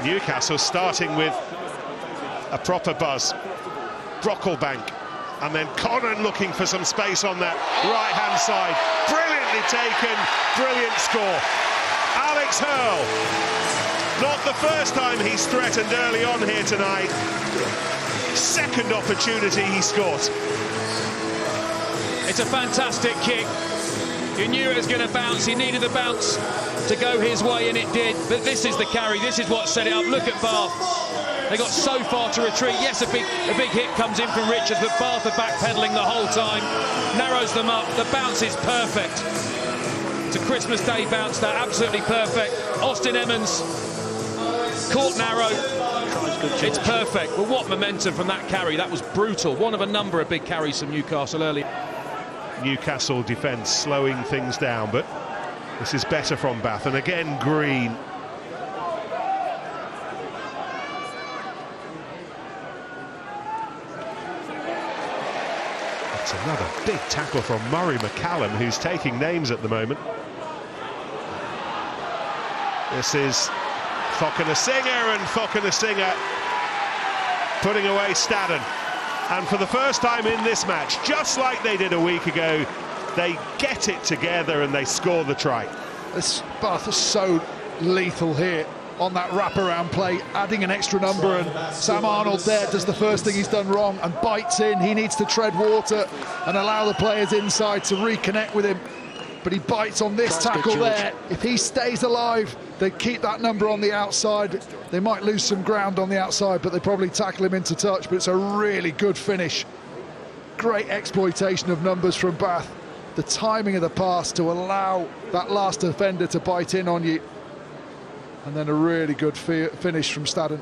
Newcastle starting with a proper buzz. Brocklebank, and then Conan looking for some space on that right-hand side. Brilliantly taken, brilliant score. Alex Hurl, not the first time he's threatened early on here tonight. Second opportunity he scores. It's a fantastic kick. You knew it was going to bounce. He needed the bounce to go his way, and it did. But this is the carry. This is what set it up. Look at Bath. They got so far to retreat. Yes, a big hit comes in from Richards, but Bath are backpedaling the whole time. Narrows them up. The bounce is perfect. It's a Christmas Day bounce. They're absolutely perfect. Austin Emmons caught narrow. It's perfect. But what momentum from that carry. That was brutal. One of a number of big carries from Newcastle early. Newcastle defence slowing things down, but this is better from Bath. And again, Green. That's another big tackle from Murray McCallum, who's taking names at the moment. This is Falconer-Singer, and Falconer-Singer putting away Staddon. And for the first time in this match, just like they did a week ago, they get it together and they score the try. This Bath is so lethal here on that wraparound play, adding an extra number, and Sam Arnold there does the first thing he's done wrong and bites in. He needs to tread water and allow the players inside to reconnect with him. But he bites on this tackle there. If he stays alive, they keep that number on the outside. They might lose some ground on the outside, but they probably tackle him into touch. But it's a really good finish. Great exploitation of numbers from Bath. The timing of the pass to allow that last defender to bite in on you. And then a really good finish from Staddon.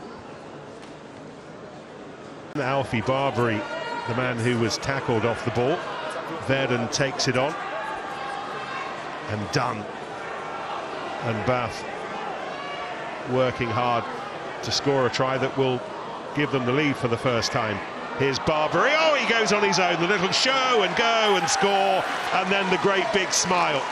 Alfie Barbary, the man who was tackled off the ball. Verdon takes it on. And done. And Bath working hard to score a try that will give them the lead for the first time. Here's Barbary. Oh, he goes on his own. The little show and go and score. And then the great big smile.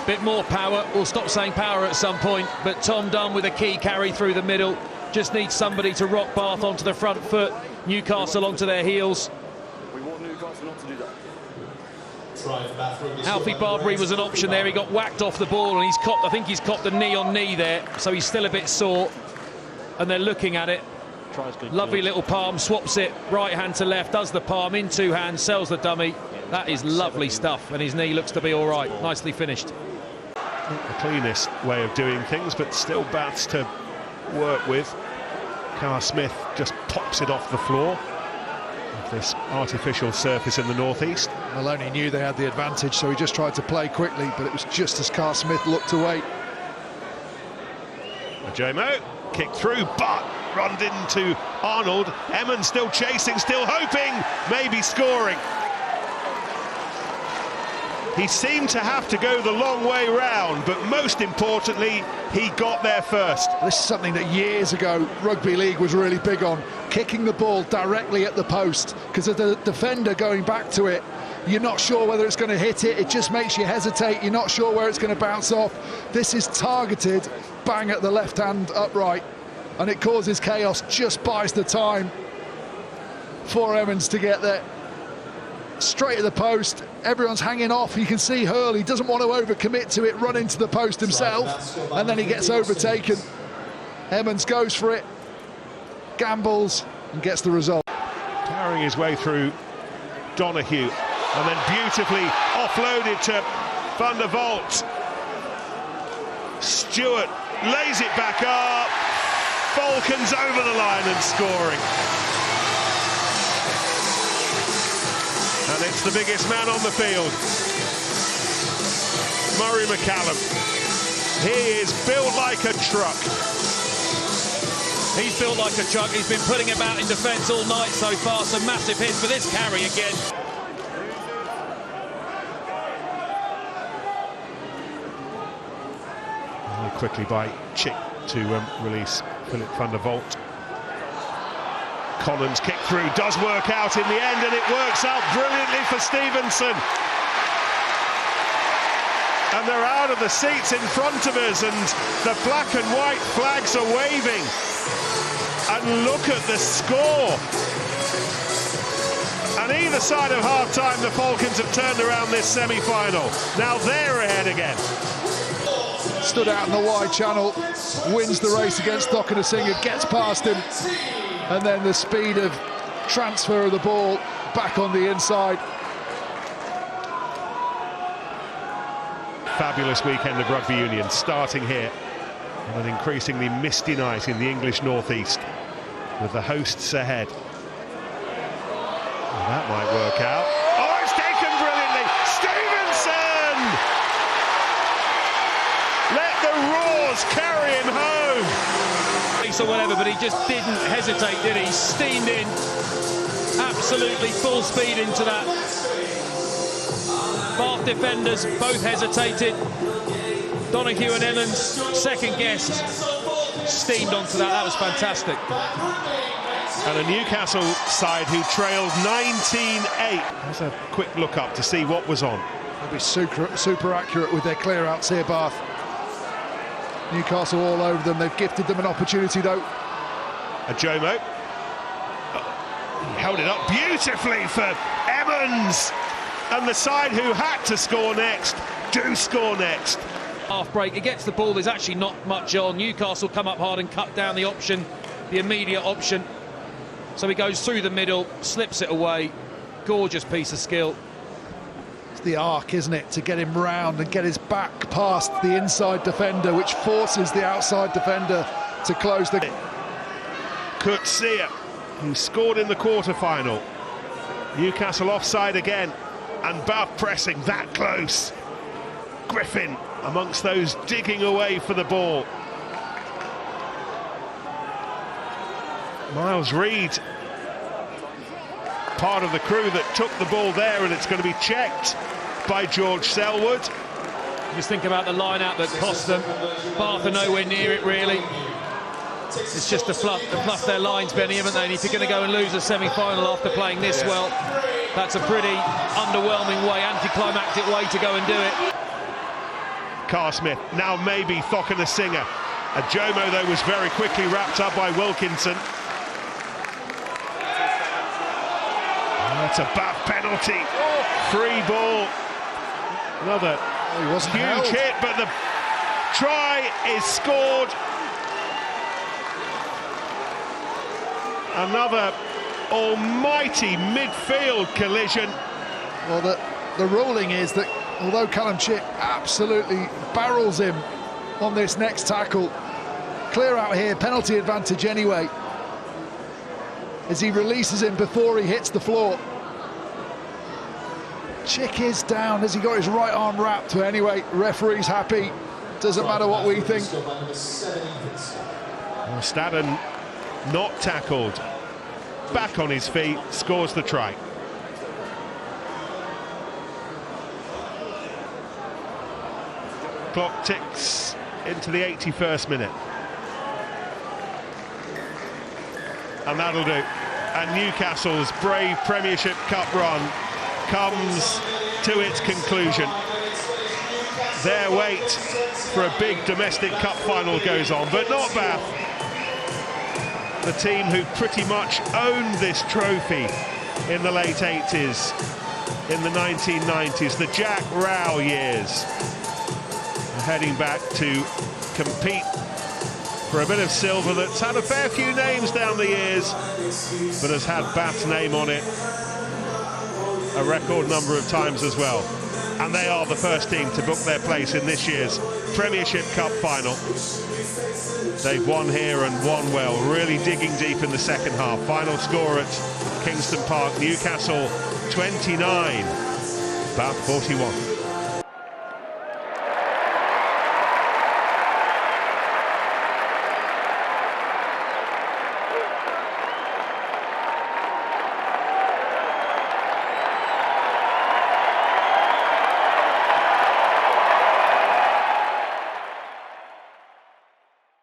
Bit more power. We'll stop saying power at some point. But Tom Dunn with a key carry through the middle. Just needs somebody to rock Bath onto the front foot. Newcastle onto their heels. We want Newcastle not to do that. Alfie Barbary was an option there. He got whacked off the ball and I think he's copped a knee on knee there, so he's still a bit sore. And they're looking at it. Lovely little palm, swaps it right hand to left, does the palm in two hands, sells the dummy. That is lovely stuff, and his knee looks to be all right. Nicely finished. The cleanest way of doing things, but still Baths to work with. Carl Smith just pops it off the floor. This artificial surface in the northeast. Maloney knew they had the advantage, so he just tried to play quickly, but it was just as Carl Smith looked away. Ajamo kicked through, but runned into Arnold. Emmons still chasing, still hoping, maybe scoring. He seemed to have to go the long way round, but most importantly, he got there first. This is something that years ago Rugby League was really big on, kicking the ball directly at the post, because of the defender going back to it, you're not sure whether it's going to hit it, it just makes you hesitate, you're not sure where it's going to bounce off. This is targeted, bang at the left-hand upright, and it causes chaos, just buys the time for Emmons to get there. Straight at the post, everyone's hanging off. You can see Hurl, he doesn't want to overcommit to it, run into the post himself, and then he gets overtaken. Emmons goes for it, gambles, and gets the result. Powering his way through Donahue, and then beautifully offloaded to Van der Vault. Stewart lays it back up, Falcons over the line and scoring. And it's the biggest man on the field, Murray McCallum. He is built like a truck. He's built like a truck. He's been putting about in defence all night so far. Some massive hits for this carry again. Quickly by Chick to release Philip van der Vault. Collins kick through, does work out in the end, and it works out brilliantly for Stevenson. And they're out of the seats in front of us, and the black and white flags are waving. And look at the score. And either side of half-time, the Falcons have turned around this semi-final. Now they're ahead again. Stood out in the wide channel, wins the race against Singer, gets past him, and then the speed of transfer of the ball back on the inside. Fabulous weekend of rugby union starting here on an increasingly misty night in the English northeast with the hosts ahead. Well, that might work out. Oh, it's taken brilliantly. Stevenson! Let the roars carry him home. Or whatever, but he just didn't hesitate, did he? Steamed in, absolutely full speed into that. Bath defenders both hesitated. Donahue and Emmons, second guessed, steamed onto that. That was fantastic. And a Newcastle side who trailed 19-8. There's a quick look up to see what was on. They'll be super accurate with their clear-outs here, Bath. Newcastle all over them. They've gifted them an opportunity, though. Ajomo. He held it up beautifully for Emmons. And the side who had to score next do score next. Half break, he gets the ball, there's actually not much on. Newcastle come up hard and cut down the option, the immediate option. So he goes through the middle, slips it away. Gorgeous piece of skill. It's the arc, isn't it, to get him round and get his back past the inside defender, which forces the outside defender to close the... Kutsia, who scored in the quarter-final. Newcastle offside again, and Bath pressing that close. Griffin amongst those digging away for the ball. Miles Reed, part of the crew that took the ball there, and it's going to be checked by George Selwood. Just think about the line-out that cost them. Bath are nowhere near it, really. It's just to fluff their lines, Benny, haven't they? And if you're going to go and lose a semi-final after playing this well, that's a pretty underwhelming way, anticlimactic way to go and do it. Carr Smith, now maybe Singer. Ajomo, though, was very quickly wrapped up by Wilkinson. That's a Bath penalty. Free ball. Another huge hit, but the try is scored. Another almighty midfield collision. Well, the ruling is that although Callum Chick absolutely barrels him on this next tackle, clear out here, penalty advantage anyway, as he releases him before he hits the floor. Chick is down. Has he got his right arm wrapped? But anyway, referee's happy. Doesn't matter what we think. Well, Staden not tackled. Back on his feet, scores the try. Clock ticks into the 81st minute. And that'll do. And Newcastle's brave Premiership Cup run comes to its conclusion. Their wait for a big domestic cup final goes on, but not Bath. The team who pretty much owned this trophy in the late 80s, in the 1990s, the Jack Rowe years. Heading back to compete for a bit of silver that's had a fair few names down the years, but has had Bath's name on it a record number of times as well. And they are the first team to book their place in this year's Premiership Cup final. They've won here and won well, really digging deep in the second half. Final score at Kingston Park, Newcastle 29, Bath 41.